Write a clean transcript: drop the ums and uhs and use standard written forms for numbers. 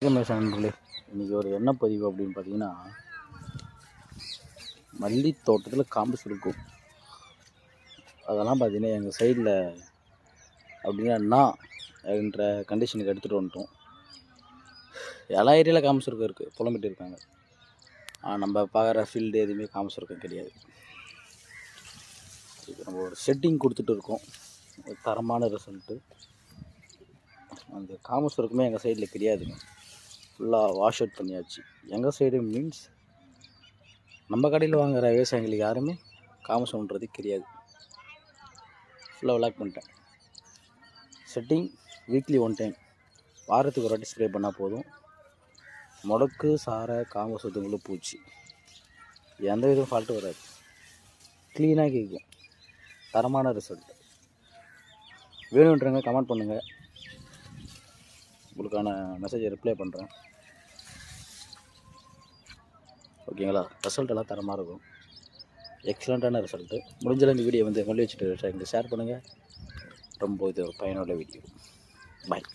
நண்பர்களே, இன்றைக்கி ஒரு என்ன பதிவு அப்படின்னு பார்த்தீங்கன்னா, மல்லி தோட்டத்தில் காம்பு சுருக்கும். அதெல்லாம் பார்த்தீங்கன்னா எங்கள் சைடில் அப்படின்னா என்ற கண்டிஷனுக்கு எடுத்துகிட்டு வந்துட்டோம். எல்லா ஏரியாவில் காம்பு சுருக்கம் இருக்குது, புலம்பிட்டு இருக்காங்க. நம்ம பார்க்குற ஃபீல்டு எதுவுமே காம்பு சுருக்கம் கிடையாது. இப்போ நம்ம ஒரு செட்டிங் கொடுத்துட்டு இருக்கோம், ஒரு தரமான ரிசல்ட்டு. அந்த காம்பு சுருக்கமே எங்கள் சைடில் கிடையாதுங்க. ஃபுல்லாக வாஷ் அவுட் பண்ணியாச்சு. எங்கள் சைடு மீன்ஸ் நம்ம கடையில் வாங்குகிற விவசாயிகளுக்கு யாருமே காமசம்ன்றது கிடையாது. ஃபுல்லாக விளாக் பண்ணிட்டேன். செட்டிங் வீக்லி 1 டைம், வாரத்துக்கு ஒரு வாட்டி ஸ்ப்ரே பண்ணால் போதும். முடக்கு சாரை காம்பு சுத்தங்கள பூச்சி எந்த விதம் ஃபால்ட்டு வராது, க்ளீனாக கேட்கும். தரமான ரிசல்ட் வேணுன்றவங்க கமெண்ட் பண்ணுங்கள், உங்களுக்கான மெசேஜை ரிப்ளை பண்ணுறேன். ஓகேங்களா? ரிசல்ட் எல்லாம் தரமாக இருக்கும், எக்ஸலண்ட்டான ரிசல்ட்டு. முடிஞ்சளவு இந்த வீடியோ வந்து கொண்டு வச்சுட்டு ஷேர் பண்ணுங்கள். ரொம்ப இது ஒரு பயனுள்ள வீடியோ. பாய்.